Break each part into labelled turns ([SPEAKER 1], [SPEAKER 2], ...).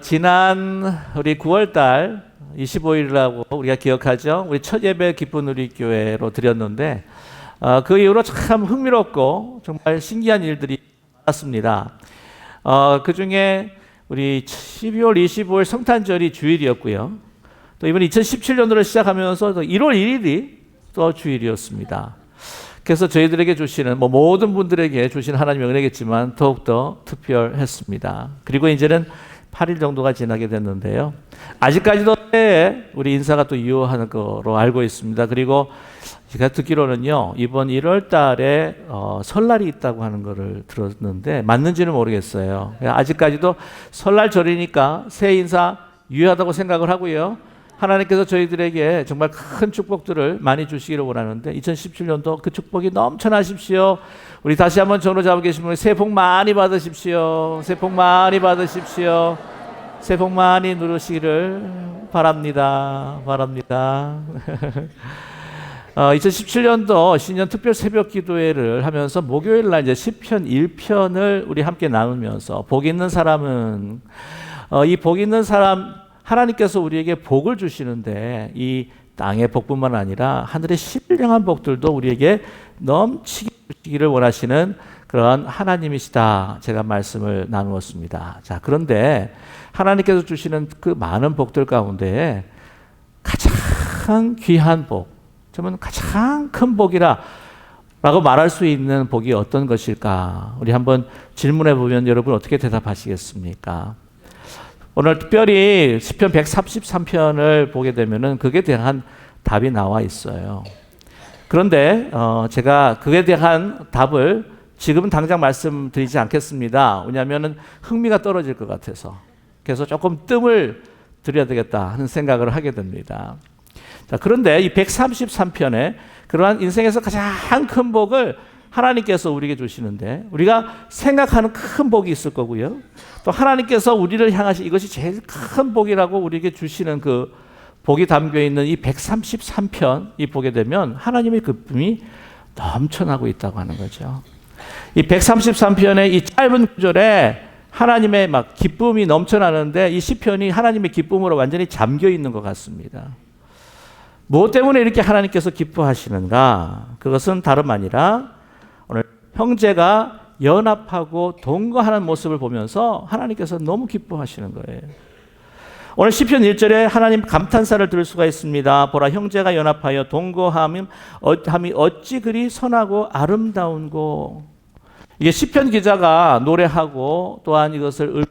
[SPEAKER 1] 지난 우리 9월달 25일이라고 우리가 기억하죠. 우리 첫 예배 기쁜 우리 교회로 드렸는데 그 이후로 참 흥미롭고 정말 신기한 일들이 많았습니다. 그 중에 우리 12월 25일 성탄절이 주일이었고요. 또 이번 2017년도를 시작하면서 또 1월 1일이 또 주일이었습니다. 그래서 저희들에게 주시는 모든 분들에게 주신 하나님의 은혜겠지만 더욱더 특별했습니다. 그리고 이제는 8일 정도가 지나게 됐는데요. 아직까지도 우리 인사가 또 이어하는 거로 알고 있습니다. 그리고 제가 듣기로는요, 이번 1월 달에 설날이 있다고 하는 거를 들었는데 맞는지는 모르겠어요. 아직까지도 설날절이니까 새해 인사 유효하다고 생각을 하고요. 하나님께서 저희들에게 정말 큰 축복들을 많이 주시기를 원하는데 2017년도 그 축복이 넘쳐나십시오. 우리 다시 한번 전후 잡고 계신 분 새해 복 많이 받으십시오. 새해 복 많이 받으십시오. 새해 복 많이 누르시기를 바랍니다. 2017년도 신년 특별 새벽 기도회를 하면서 목요일 날 이제 시편 1편을 우리 함께 나누면서 복 있는 사람은 이 복 있는 사람 하나님께서 우리에게 복을 주시는데 이 땅의 복뿐만 아니라 하늘의 신령한 복들도 우리에게 넘치게 주시기를 원하시는 그런 하나님이시다. 제가 말씀을 나누었습니다. 자, 그런데 하나님께서 주시는 그 많은 복들 가운데 가장 귀한 복, 정말 가장 큰 복이라 라고 말할 수 있는 복이 어떤 것일까? 우리 한번 질문해 보면 여러분 어떻게 대답하시겠습니까? 오늘 특별히 시편 133편을 보게 되면은 그에 대한 답이 나와 있어요. 그런데 제가 그에 대한 답을 지금은 당장 말씀드리지 않겠습니다. 왜냐하면 흥미가 떨어질 것 같아서. 그래서 조금 뜸을 들여야 되겠다 하는 생각을 하게 됩니다. 자, 그런데 이 133편에 그러한 인생에서 가장 큰 복을 하나님께서 우리에게 주시는데 우리가 생각하는 큰 복이 있을 거고요. 또 하나님께서 우리를 향하신 이것이 제일 큰 복이라고 우리에게 주시는 그 복이 담겨 있는 이 133편이 보게 되면 하나님의 기쁨이 넘쳐나고 있다고 하는 거죠. 이 133편의 이 짧은 구절에 하나님의 막 기쁨이 넘쳐나는데 이 시편이 하나님의 기쁨으로 완전히 잠겨 있는 것 같습니다. 무엇 때문에 이렇게 하나님께서 기뻐하시는가? 그것은 다름 아니라 오늘 형제가 연합하고 동거하는 모습을 보면서 하나님께서 너무 기뻐하시는 거예요. 오늘 시편 1절에 하나님 감탄사를 들을 수가 있습니다. 보라, 형제가 연합하여 동거함이 어찌 그리 선하고 아름다운고. 이게 시편 기자가 노래하고 또한 이것을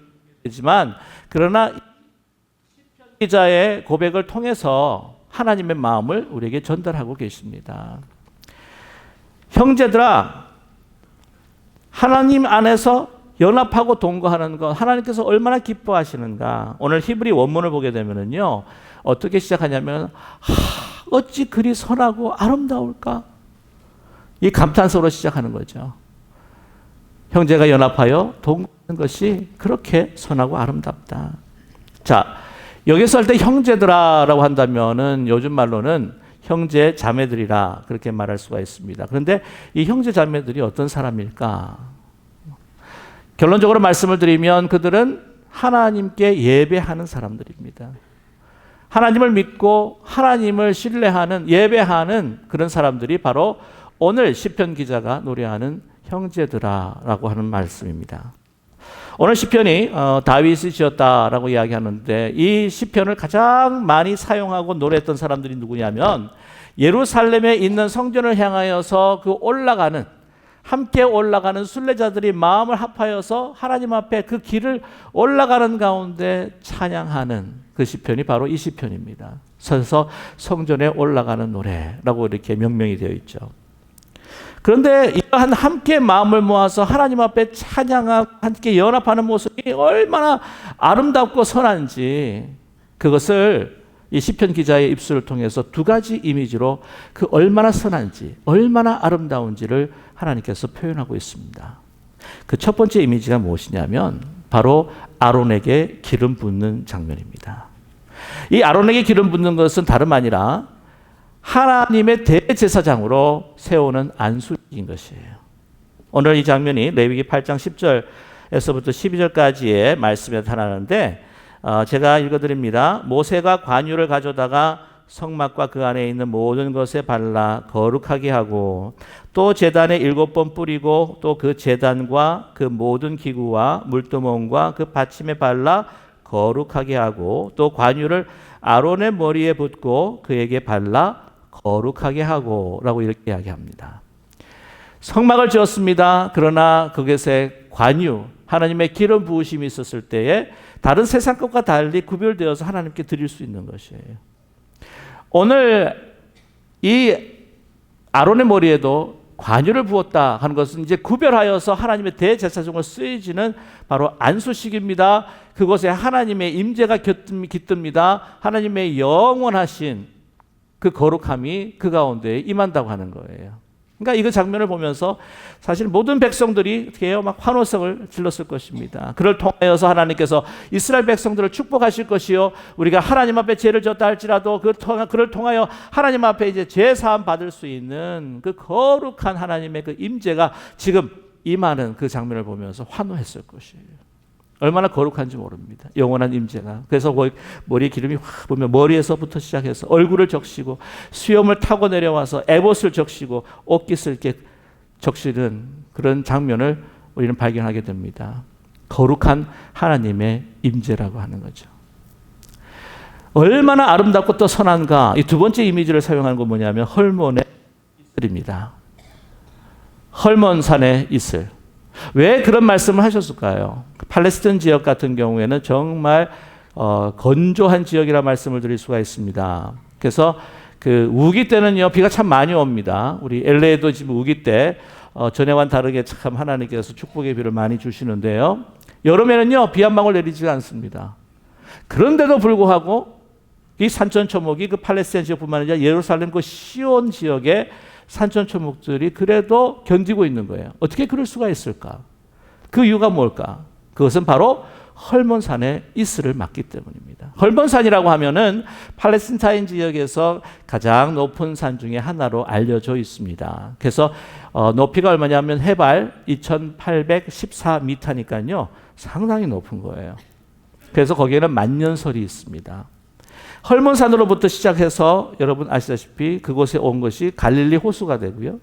[SPEAKER 1] 읽지만 그러나 시편 기자의 고백을 통해서 하나님의 마음을 우리에게 전달하고 계십니다. 형제들아, 하나님 안에서 연합하고 동거하는 것 하나님께서 얼마나 기뻐하시는가. 오늘 히브리 원문을 보게 되면은요 어떻게 시작하냐면 어찌 그리 선하고 아름다울까. 이 감탄사로 시작하는 거죠. 형제가 연합하여 동거하는 것이 그렇게 선하고 아름답다. 자, 여기서 할 때 형제들아라고 한다면은 요즘 말로는 형제 자매들이라 그렇게 말할 수가 있습니다. 그런데 이 형제 자매들이 어떤 사람일까? 결론적으로 말씀을 드리면 그들은 하나님께 예배하는 사람들입니다. 하나님을 믿고 하나님을 신뢰하는 예배하는 그런 사람들이 바로 오늘 시편 기자가 노래하는 형제들아라고 하는 말씀입니다. 오늘 시편이 다윗이 지었다라고 이야기하는데 이 시편을 가장 많이 사용하고 노래했던 사람들이 누구냐면 예루살렘에 있는 성전을 향하여서 함께 올라가는 순례자들이 마음을 합하여서 하나님 앞에 그 길을 올라가는 가운데 찬양하는 그 시편이 바로 이 시편입니다. 서서 성전에 올라가는 노래라고 이렇게 명명이 되어 있죠. 그런데 이러한 함께 마음을 모아서 하나님 앞에 찬양하고 함께 연합하는 모습이 얼마나 아름답고 선한지 그것을 이 시편 기자의 입술을 통해서 두 가지 이미지로 그 얼마나 선한지 얼마나 아름다운지를 하나님께서 표현하고 있습니다. 그 첫 번째 이미지가 무엇이냐면 바로 아론에게 기름 붓는 장면입니다. 이 아론에게 기름 붓는 것은 다름 아니라 하나님의 대제사장으로 세우는 안수인 것이에요. 오늘 이 장면이 레위기 8장 10절 9절에서부터 12절까지의 말씀에 나타나는데 제가 읽어드립니다. 모세가 관유를 가져다가 성막과 그 안에 있는 모든 것에 발라 거룩하게 하고 또 제단에 7번 뿌리고 또 그 제단과 그 모든 기구와 물두멍과 그 받침에 발라 거룩하게 하고 또 관유를 아론의 머리에 붓고 그에게 발라 거룩하게 하고 라고 이렇게 이야기합니다. 성막을 지었습니다. 그러나 그것에 관유, 하나님의 기름 부으심이 있었을 때에 다른 세상 것과 달리 구별되어서 하나님께 드릴 수 있는 것이에요. 오늘 이 아론의 머리에도 관유를 부었다 하는 것은 이제 구별하여서 하나님의 대제사장으로 쓰여지는 바로 안수식입니다. 그곳에 하나님의 임재가 깃듭니다. 하나님의 영원하신 그 거룩함이 그 가운데 임한다고 하는 거예요. 그러니까 이 장면을 보면서 사실 모든 백성들이 어떻게 해요? 막 환호성을 질렀을 것입니다. 그를 통하여서 하나님께서 이스라엘 백성들을 축복하실 것이요. 우리가 하나님 앞에 죄를 졌다 할지라도 그를 통하여 하나님 앞에 이제 죄 사함 받을 수 있는 그 거룩한 하나님의 그 임재가 지금 임하는 그 장면을 보면서 환호했을 것이에요. 얼마나 거룩한지 모릅니다. 영원한 임재가. 그래서 머리에 기름이 확 보면 머리에서부터 시작해서 얼굴을 적시고 수염을 타고 내려와서 에봇을 적시고 옷깃을 이렇게 적시는 그런 장면을 우리는 발견하게 됩니다. 거룩한 하나님의 임재라고 하는 거죠. 얼마나 아름답고 또 선한가. 이 두 번째 이미지를 사용한 건 뭐냐면 헐몬의 이슬입니다. 헐몬산의 이슬. 왜 그런 말씀을 하셨을까요? 팔레스타인 지역 같은 경우에는 정말 건조한 지역이라 말씀을 드릴 수가 있습니다. 그래서 그 우기 때는요 비가 참 많이 옵니다. 우리 LA도 지금 우기 때 전에와는 다르게 참 하나님께서 축복의 비를 많이 주시는데요. 여름에는요 비 한 방울 내리지 않습니다. 그런데도 불구하고 이 산천초목이 그 팔레스타인 지역뿐만 아니라 예루살렘 그 시온 지역에 산천초목들이 그래도 견디고 있는 거예요. 어떻게 그럴 수가 있을까? 그 이유가 뭘까? 그것은 바로 헐몬산의 이슬을 맞기 때문입니다. 헐몬산이라고 하면은 팔레스타인 지역에서 가장 높은 산 중에 하나로 알려져 있습니다. 그래서 높이가 얼마냐면 해발 2814m니까요. 상당히 높은 거예요. 그래서 거기에는 만년설이 있습니다. 헐몬산으로부터 시작해서 여러분 아시다시피 그곳에 온 것이 갈릴리 호수가 되고요.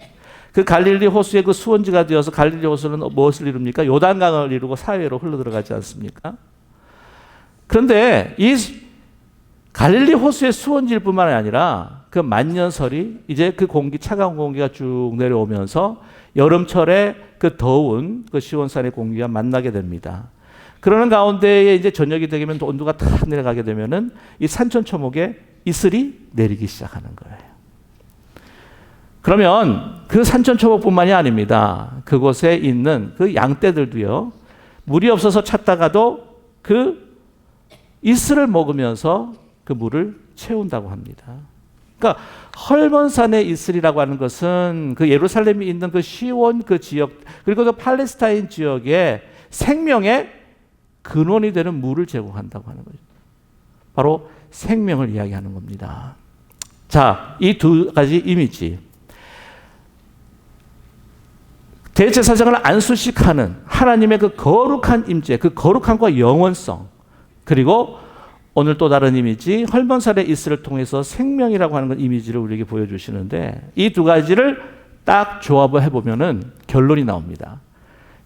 [SPEAKER 1] 그 갈릴리 호수의 그 수원지가 되어서 갈릴리 호수는 무엇을 이룹니까? 요단강을 이루고 사해로 흘러들어가지 않습니까? 그런데 이 갈릴리 호수의 수원지일 뿐만 아니라 그 만년설이 이제 그 공기, 차가운 공기가 쭉 내려오면서 여름철에 그 더운 그 시온산의 공기와 만나게 됩니다. 그러는 가운데에 이제 저녁이 되면 온도가 탁 내려가게 되면은 이 산천초목에 이슬이 내리기 시작하는 거예요. 그러면 그 산천초목뿐만이 아닙니다. 그곳에 있는 그 양떼들도요, 물이 없어서 찾다가도 그 이슬을 먹으면서 그 물을 채운다고 합니다. 그러니까 헐몬산의 이슬이라고 하는 것은 그 예루살렘이 있는 그 시온 그 지역 그리고 그 팔레스타인 지역에 생명의 근원이 되는 물을 제공한다고 하는 거죠. 바로 생명을 이야기하는 겁니다. 자, 이 두 가지 이미지. 대제사장을 안수식하는 하나님의 그 거룩한 임재, 그 거룩함과 영원성, 그리고 오늘 또 다른 이미지, 헐몬산의 이슬을 통해서 생명이라고 하는 이미지를 우리에게 보여주시는데 이 두 가지를 딱 조합을 해보면은 결론이 나옵니다.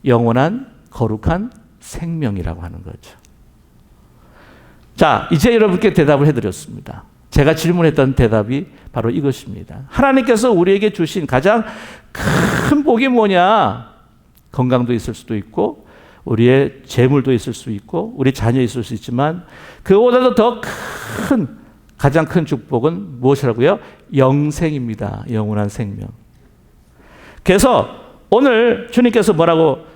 [SPEAKER 1] 영원한 거룩한 생명이라고 하는 거죠. 자, 이제 여러분께 대답을 해드렸습니다. 제가 질문했던 대답이 바로 이것입니다. 하나님께서 우리에게 주신 가장 큰 복이 뭐냐? 건강도 있을 수도 있고 우리의 재물도 있을 수 있고 우리 자녀 있을 수 있지만 그보다도 더 큰 가장 큰 축복은 무엇이라고요? 영생입니다. 영원한 생명. 그래서 오늘 주님께서 뭐라고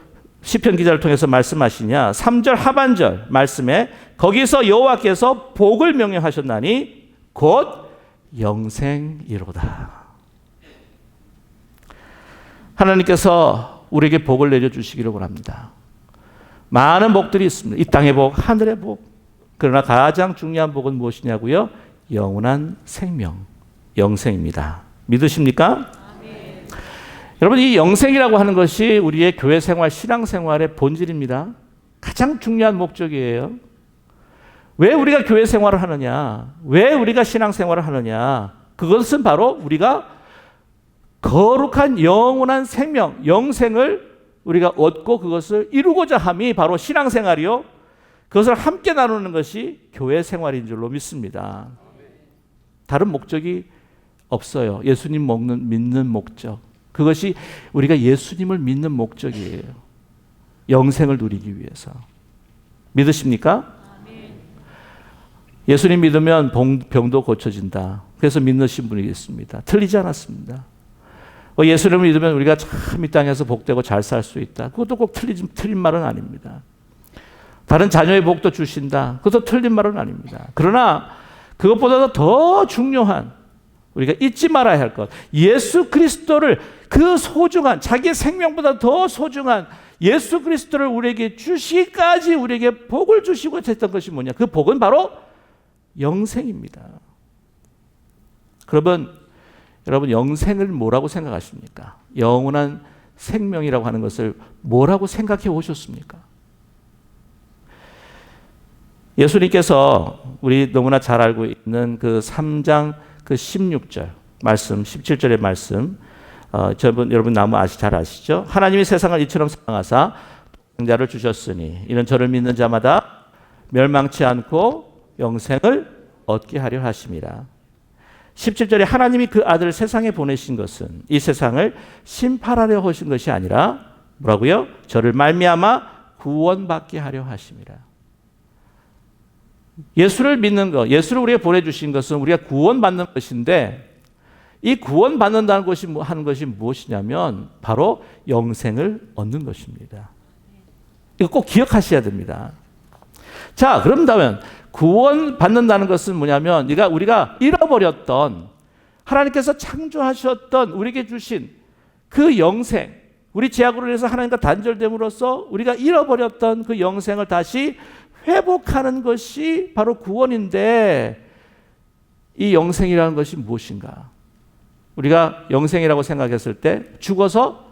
[SPEAKER 1] 시편 기자를 통해서 말씀하시냐? 3절 하반절 말씀에 거기서 여호와께서 복을 명령하셨나니 곧 영생이로다. 하나님께서 우리에게 복을 내려주시기를 원합니다. 많은 복들이 있습니다. 이 땅의 복, 하늘의 복. 그러나 가장 중요한 복은 무엇이냐고요? 영원한 생명, 영생입니다. 믿으십니까? 아멘. 여러분, 이 영생이라고 하는 것이 우리의 교회 생활, 신앙 생활의 본질입니다. 가장 중요한 목적이에요. 왜 우리가 교회 생활을 하느냐? 왜 우리가 신앙 생활을 하느냐? 그것은 바로 우리가 거룩한 영원한 생명, 영생을 우리가 얻고 그것을 이루고자 함이 바로 신앙 생활이요. 그것을 함께 나누는 것이 교회 생활인 줄로 믿습니다. 다른 목적이 없어요. 예수님 믿는 목적. 그것이 우리가 예수님을 믿는 목적이에요. 영생을 누리기 위해서. 믿으십니까? 예수님 믿으면 병도 고쳐진다. 그래서 믿으신 분이 있습니다. 틀리지 않았습니다. 예수님을 믿으면 우리가 참 이 땅에서 복되고 잘 살 수 있다. 그것도 꼭 틀린 말은 아닙니다. 다른 자녀의 복도 주신다. 그것도 틀린 말은 아닙니다. 그러나 그것보다도 더 중요한, 우리가 잊지 말아야 할 것, 예수 그리스도를, 그 소중한, 자기의 생명보다 더 소중한 예수 그리스도를 우리에게 주시기까지 우리에게 복을 주시고 했던 것이 뭐냐? 그 복은 바로 영생입니다. 그러면 여러분, 영생을 뭐라고 생각하십니까? 영원한 생명이라고 하는 것을 뭐라고 생각해 오셨습니까? 예수님께서 우리 너무나 잘 알고 있는 그 3장 그 16절 말씀, 17절의 말씀, 여러분 너무 잘 아시죠? 하나님이 세상을 이처럼 사랑하사 독생자를 주셨으니 이는 저를 믿는 자마다 멸망치 않고 영생을 얻게 하려 하심이라. 17절에 하나님이 그 아들을 세상에 보내신 것은 이 세상을 심판하려 하신 것이 아니라 뭐라고요? 저를 말미암아 구원받게 하려 하심이라. 예수를 믿는 것, 예수를 우리에게 보내주신 것은 우리가 구원받는 것인데, 이 구원받는다는 것이 하는 것이 무엇이냐면 바로 영생을 얻는 것입니다. 이거 꼭 기억하셔야 됩니다. 자, 그런다면 구원받는다는 것은 뭐냐면 우리가 잃어버렸던, 하나님께서 창조하셨던 우리에게 주신 그 영생, 우리 죄악으로 인해서 하나님과 단절됨으로써 우리가 잃어버렸던 그 영생을 다시 회복하는 것이 바로 구원인데, 이 영생이라는 것이 무엇인가? 우리가 영생이라고 생각했을 때 죽어서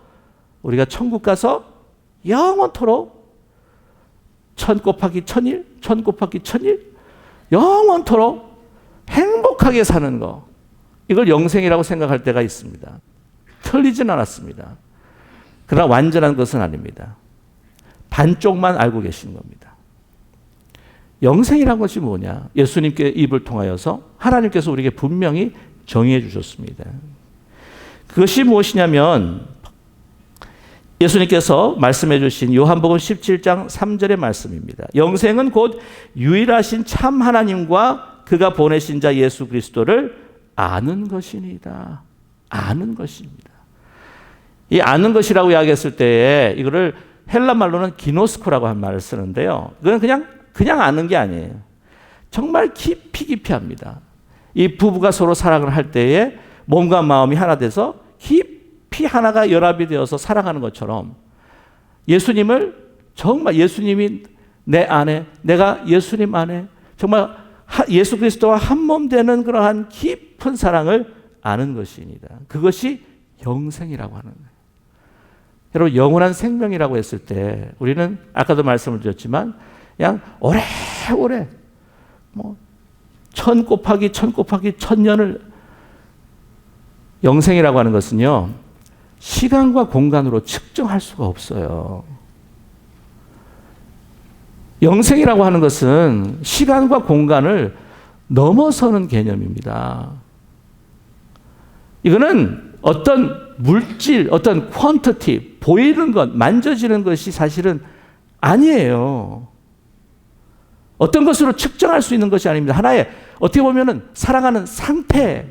[SPEAKER 1] 우리가 천국 가서 영원토록 1000 곱하기 1000일, 1000 곱하기 1000일 영원토록 행복하게 사는 거, 이걸 영생이라고 생각할 때가 있습니다. 틀리진 않았습니다. 그러나 완전한 것은 아닙니다. 반쪽만 알고 계신 겁니다. 영생이란 것이 뭐냐? 예수님께 입을 통하여서 하나님께서 우리에게 분명히 정의해 주셨습니다. 그것이 무엇이냐면 예수님께서 말씀해 주신 요한복음 17장 3절의 말씀입니다. 영생은 곧 유일하신 참 하나님과 그가 보내신 자 예수 그리스도를 아는 것이니이다. 아는 것입니다. 이 아는 것이라고 이야기했을 때에 이거를 헬라 말로는 기노스코라고 한 말을 쓰는데요. 이건 그냥 아는 게 아니에요. 정말 깊이 합니다. 이 부부가 서로 사랑을 할 때에 몸과 마음이 하나 돼서 깊이 하나가 연합이 되어서 사랑하는 것처럼 예수님을 정말, 예수님이 내 안에, 내가 예수님 안에 정말 예수 그리스도와 한 몸 되는 그러한 깊은 사랑을 아는 것입니다. 그것이 영생이라고 하는 거예요. 여러분, 영원한 생명이라고 했을 때 우리는 아까도 말씀을 드렸지만 그냥 오래오래 1000 곱하기 1000 곱하기 1000년을, 영생이라고 하는 것은요, 시간과 공간으로 측정할 수가 없어요. 영생이라고 하는 것은 시간과 공간을 넘어서는 개념입니다. 이거는 어떤 물질, 어떤 퀀티티, 보이는 것, 만져지는 것이 사실은 아니에요. 어떤 것으로 측정할 수 있는 것이 아닙니다. 하나의, 어떻게 보면은 사랑하는 상태,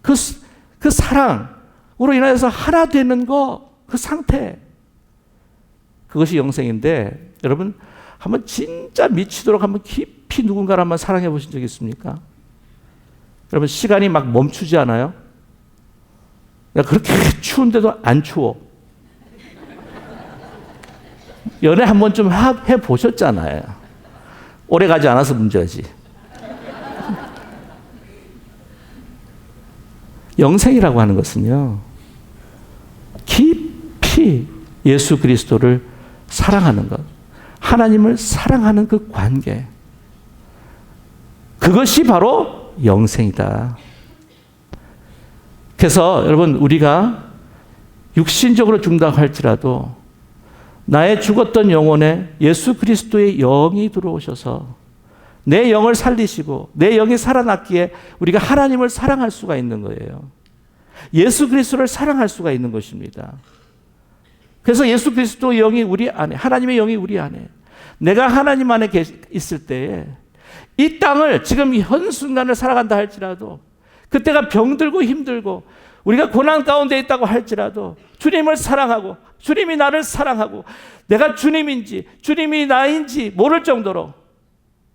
[SPEAKER 1] 그 사랑으로 인해서 하나 되는 거, 그 상태, 그것이 영생인데, 여러분 한번 진짜 미치도록 한번 깊이 누군가를 한번 사랑해 보신 적 있습니까? 여러분, 시간이 막 멈추지 않아요? 그렇게 추운데도 안 추워. 연애 한 번쯤 해보셨잖아요. 오래 가지 않아서 문제지. 영생이라고 하는 것은요, 깊이 예수 그리스도를 사랑하는 것, 하나님을 사랑하는 그 관계, 그것이 바로 영생이다. 그래서 여러분, 우리가 육신적으로 죽는다고 할지라도 나의 죽었던 영혼에 예수 그리스도의 영이 들어오셔서 내 영을 살리시고 내 영이 살아났기에 우리가 하나님을 사랑할 수가 있는 거예요. 예수 그리스도를 사랑할 수가 있는 것입니다. 그래서 예수 그리스도의 영이 우리 안에, 하나님의 영이 우리 안에, 내가 하나님 안에 있을 때에 이 땅을 지금 현 순간을 살아간다 할지라도, 그때가 병들고 힘들고 우리가 고난 가운데 있다고 할지라도 주님을 사랑하고 주님이 나를 사랑하고 내가 주님인지 주님이 나인지 모를 정도로,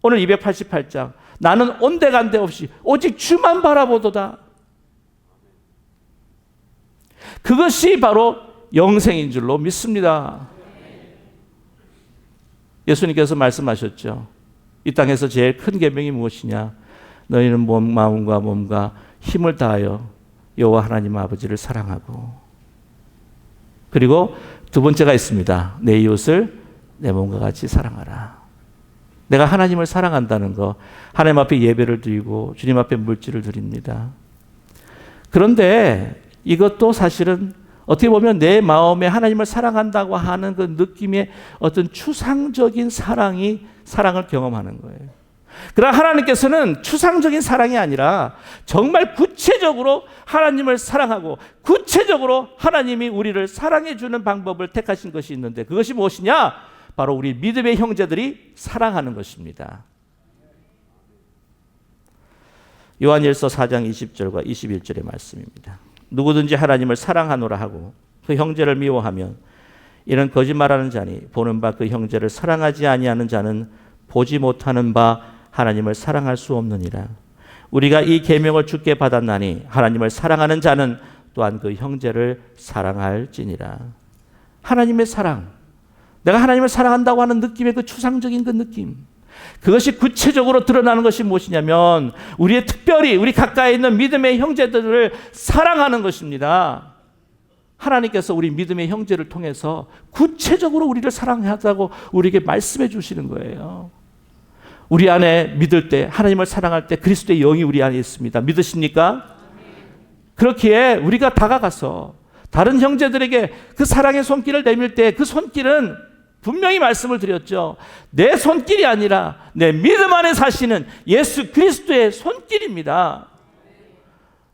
[SPEAKER 1] 오늘 288장 나는 온데간데 없이 오직 주만 바라보도다, 그것이 바로 영생인 줄로 믿습니다. 예수님께서 말씀하셨죠. 이 땅에서 제일 큰 계명이 무엇이냐? 너희는 마음과 몸과 힘을 다하여 여호와 하나님 아버지를 사랑하고, 그리고 두 번째가 있습니다. 내 이웃을 내 몸과 같이 사랑하라. 내가 하나님을 사랑한다는 거, 하나님 앞에 예배를 드리고 주님 앞에 물질을 드립니다. 그런데 이것도 사실은 어떻게 보면 내 마음에 하나님을 사랑한다고 하는 그 느낌의 어떤 추상적인 사랑을 경험하는 거예요. 그러나 하나님께서는 추상적인 사랑이 아니라 정말 구체적으로 하나님을 사랑하고 구체적으로 하나님이 우리를 사랑해 주는 방법을 택하신 것이 있는데, 그것이 무엇이냐? 바로 우리 믿음의 형제들이 사랑하는 것입니다. 요한일서 4장 20절과 21절의 말씀입니다. 누구든지 하나님을 사랑하노라 하고 그 형제를 미워하면 이는 거짓말하는 자니, 보는 바 그 형제를 사랑하지 아니하는 자는 보지 못하는 바 하나님을 사랑할 수 없느니라. 우리가 이 계명을 주께 받았나니 하나님을 사랑하는 자는 또한 그 형제를 사랑할지니라. 하나님의 사랑, 내가 하나님을 사랑한다고 하는 느낌의 그 추상적인 그 느낌, 그것이 구체적으로 드러나는 것이 무엇이냐면 우리의 특별히 우리 가까이 있는 믿음의 형제들을 사랑하는 것입니다. 하나님께서 우리 믿음의 형제를 통해서 구체적으로 우리를 사랑하자고 우리에게 말씀해 주시는 거예요. 우리 안에 믿을 때, 하나님을 사랑할 때 그리스도의 영이 우리 안에 있습니다. 믿으십니까? 그렇기에 우리가 다가가서 다른 형제들에게 그 사랑의 손길을 내밀 때 그 손길은 분명히 말씀을 드렸죠. 내 손길이 아니라 내 믿음 안에 사시는 예수 그리스도의 손길입니다.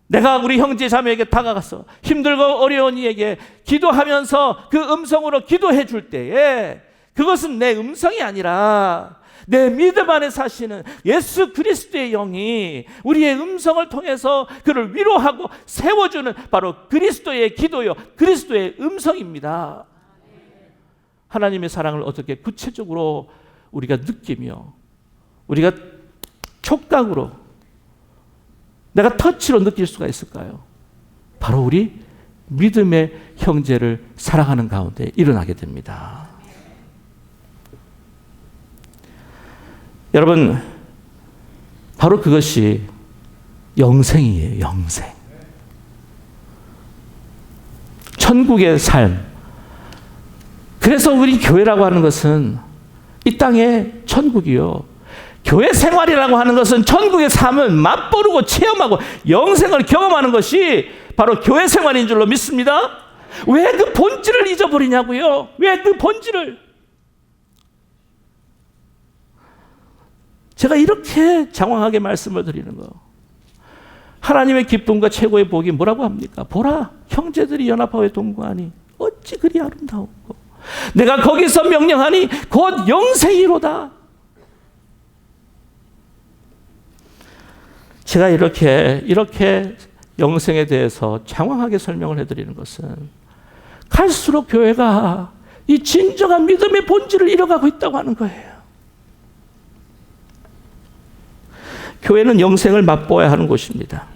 [SPEAKER 1] 내가 우리 형제 자매에게 다가가서 힘들고 어려운 이에게 기도하면서 그 음성으로 기도해 줄 때에 그것은 내 음성이 아니라 내 믿음 안에 사시는 예수 그리스도의 영이 우리의 음성을 통해서 그를 위로하고 세워주는 바로 그리스도의 기도요, 그리스도의 음성입니다. 하나님의 사랑을 어떻게 구체적으로 우리가 느끼며 우리가 촉각으로, 내가 터치로 느낄 수가 있을까요? 바로 우리 믿음의 형제를 사랑하는 가운데 일어나게 됩니다. 여러분, 바로 그것이 영생이에요. 영생. 천국의 삶. 그래서 우리 교회라고 하는 것은 이 땅의 천국이요, 교회 생활이라고 하는 것은 천국의 삶을 맛보르고 체험하고 영생을 경험하는 것이 바로 교회 생활인 줄로 믿습니다. 왜 그 본질을 잊어버리냐고요? 왜 그 본질을? 제가 이렇게 장황하게 말씀을 드리는 거, 하나님의 기쁨과 최고의 복이 뭐라고 합니까? 보라, 형제들이 연합하여 동거하니 어찌 그리 아름다웠고 내가 거기서 명령하니 곧 영생이로다. 제가 이렇게 영생에 대해서 장황하게 설명을 해드리는 것은 갈수록 교회가 이 진정한 믿음의 본질을 잃어가고 있다고 하는 거예요. 교회는 영생을 맛보아야 하는 곳입니다.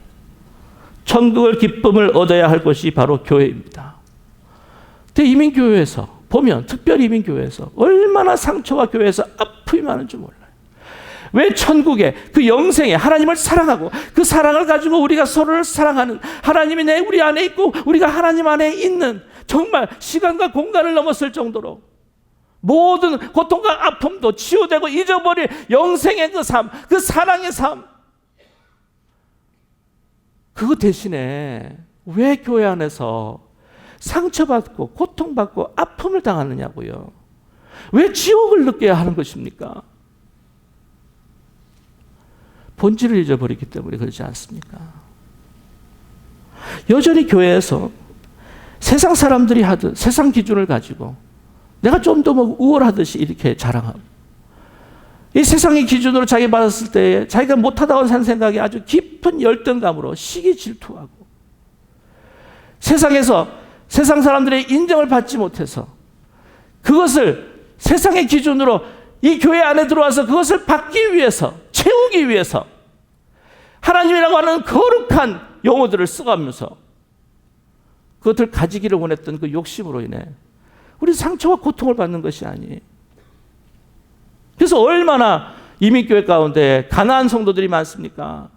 [SPEAKER 1] 천국의 기쁨을 얻어야 할 곳이 바로 교회입니다. 이민교회에서 보면, 특별히 이민교회에서 얼마나 상처와 교회에서 아픔이 많은 줄 몰라요. 왜 천국에 그 영생에 하나님을 사랑하고 그 사랑을 가지고 우리가 서로를 사랑하는 하나님이 우리 안에 있고 우리가 하나님 안에 있는 정말 시간과 공간을 넘었을 정도로 모든 고통과 아픔도 치유되고 잊어버릴 영생의 그 삶, 그 사랑의 삶. 그거 대신에 왜 교회 안에서 상처받고 고통받고 아픔을 당하느냐고요. 왜 지옥을 느껴야 하는 것입니까? 본질을 잊어버리기 때문에 그렇지 않습니까? 여전히 교회에서 세상 사람들이 하듯 세상 기준을 가지고 내가 좀 더 뭐 우월하듯이 이렇게 자랑하고 이 세상의 기준으로 자기 받았을 때 자기가 못하다고 한 생각에 아주 깊은 열등감으로 시기 질투하고 세상에서 세상 사람들의 인정을 받지 못해서 그것을 세상의 기준으로 이 교회 안에 들어와서 그것을 받기 위해서 채우기 위해서 하나님이라고 하는 거룩한 용어들을 써가면서 그것을 가지기를 원했던 그 욕심으로 인해 우리 상처와 고통을 받는 것이 아니에요. 그래서 얼마나 이민교회 가운데 가난한 성도들이 많습니까?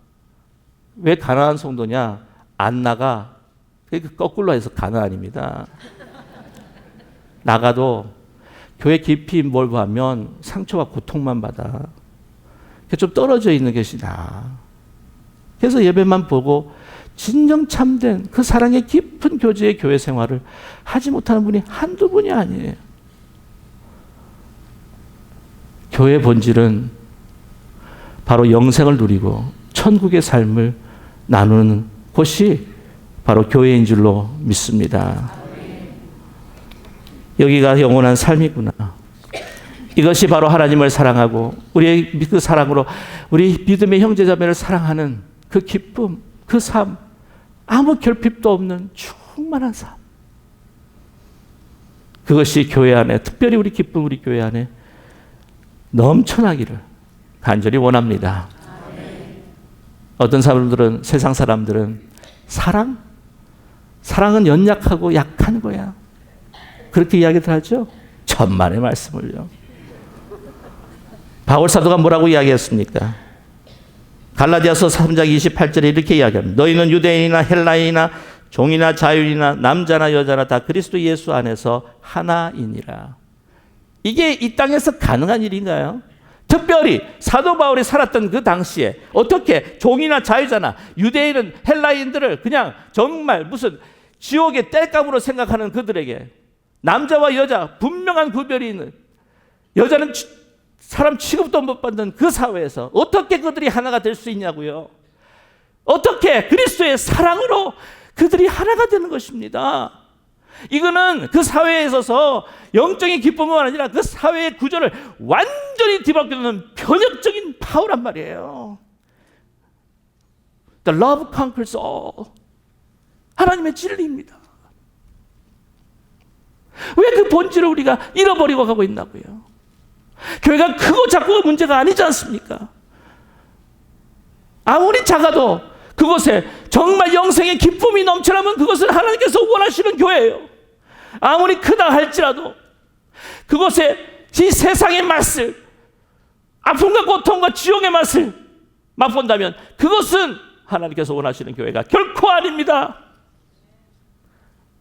[SPEAKER 1] 왜 가난한 성도냐? 안 나가. 거꾸로 해서 가난입니다. 나가도 교회 깊이 몰두하면 상처와 고통만 받아. 좀 떨어져 있는 것이 나아. 그래서 예배만 보고 진정 참된 그 사랑의 깊은 교제의 교회 생활을 하지 못하는 분이 한두 분이 아니에요. 교회의 본질은 바로 영생을 누리고 천국의 삶을 나누는 곳이 바로 교회인 줄로 믿습니다. 여기가 영원한 삶이구나. 이것이 바로 하나님을 사랑하고 우리의 그 사랑으로 우리 믿음의 형제자매를 사랑하는 그 기쁨, 그 삶, 아무 결핍도 없는 충만한 삶. 그것이 교회 안에, 특별히 우리 기쁨 우리 교회 안에 넘쳐나기를 간절히 원합니다. 어떤 사람들은, 세상 사람들은 사랑은 연약하고 약한 거야. 그렇게 이야기들 하죠. 천만의 말씀을요. 바울 사도가 뭐라고 이야기했습니까? 갈라디아서 3장 28절에 이렇게 이야기합니다. 너희는 유대인이나 헬라인이나 종이나 자유인이나 남자나 여자나 다 그리스도 예수 안에서 하나이니라. 이게 이 땅에서 가능한 일인가요? 특별히 사도 바울이 살았던 그 당시에 어떻게 종이나 자유자나 유대인은 헬라인들을 그냥 정말 무슨 지옥의 땔감으로 생각하는 그들에게 남자와 여자 분명한 구별이 있는, 여자는 사람 취급도 못 받는 그 사회에서 어떻게 그들이 하나가 될 수 있냐고요. 어떻게 그리스도의 사랑으로 그들이 하나가 되는 것입니다. 이거는 그 사회에 있어서 영적인 기쁨뿐만 아니라 그 사회의 구조를 완전히 뒤바꾸는 변혁적인 파워란 말이에요. The love conquers all. 하나님의 진리입니다. 왜 그 본질을 우리가 잃어버리고 가고 있나고요? 교회가 크고 작고가 문제가 아니지 않습니까? 아무리 작아도 그곳에 정말 영생의 기쁨이 넘쳐나면 그것을 하나님께서 원하시는 교회예요. 아무리 크다 할지라도 그곳에 이 세상의 맛을, 아픔과 고통과 지옥의 맛을 맛본다면 그것은 하나님께서 원하시는 교회가 결코 아닙니다.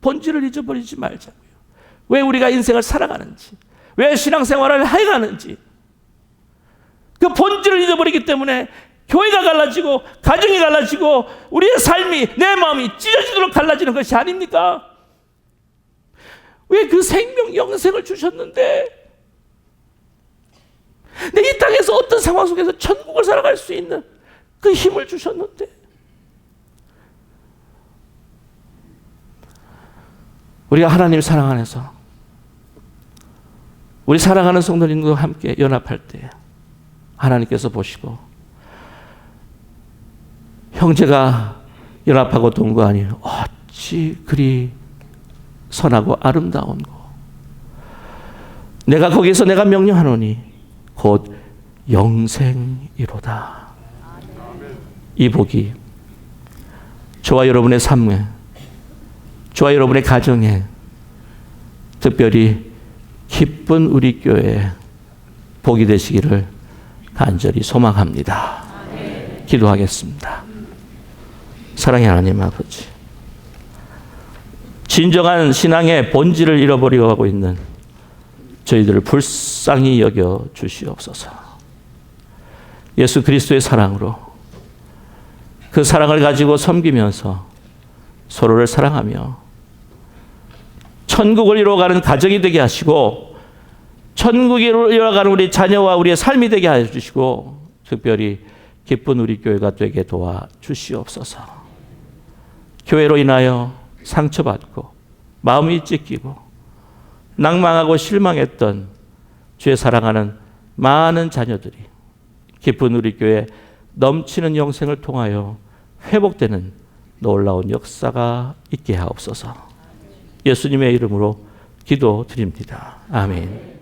[SPEAKER 1] 본질을 잊어버리지 말자고요. 왜 우리가 인생을 살아가는지, 왜 신앙생활을 해가는지, 그 본질을 잊어버리기 때문에 교회가 갈라지고 가정이 갈라지고 우리의 삶이, 내 마음이 찢어지도록 갈라지는 것이 아닙니까? 왜 그 생명 영생을 주셨는데 내 이 땅에서 어떤 상황 속에서 천국을 살아갈 수 있는 그 힘을 주셨는데 우리가 하나님 사랑 안에서 우리 사랑하는 성도님과 함께 연합할 때 하나님께서 보시고 형제가 연합하고 동거하니 어찌 그리 선하고 아름다운 거. 내가 거기서 내가 명령하노니 곧 영생이로다. 이 복이 저와 여러분의 삶에, 저와 여러분의 가정에, 특별히 기쁜 우리 교회에 복이 되시기를 간절히 소망합니다. 기도하겠습니다. 사랑의 하나님 아버지, 진정한 신앙의 본질을 잃어버리고 가고 있는 저희들을 불쌍히 여겨 주시옵소서. 예수 그리스도의 사랑으로 그 사랑을 가지고 섬기면서 서로를 사랑하며 천국을 이루어가는 가정이 되게 하시고 천국을 이루어가는 우리 자녀와 우리의 삶이 되게 하여 주시고 특별히 기쁜 우리 교회가 되게 도와주시옵소서. 교회로 인하여 상처받고 마음이 찢기고 낭망하고 실망했던 주의 사랑하는 많은 자녀들이 기쁜 우리 교회 넘치는 영생을 통하여 회복되는 놀라운 역사가 있게 하옵소서. 예수님의 이름으로 기도드립니다. 아멘.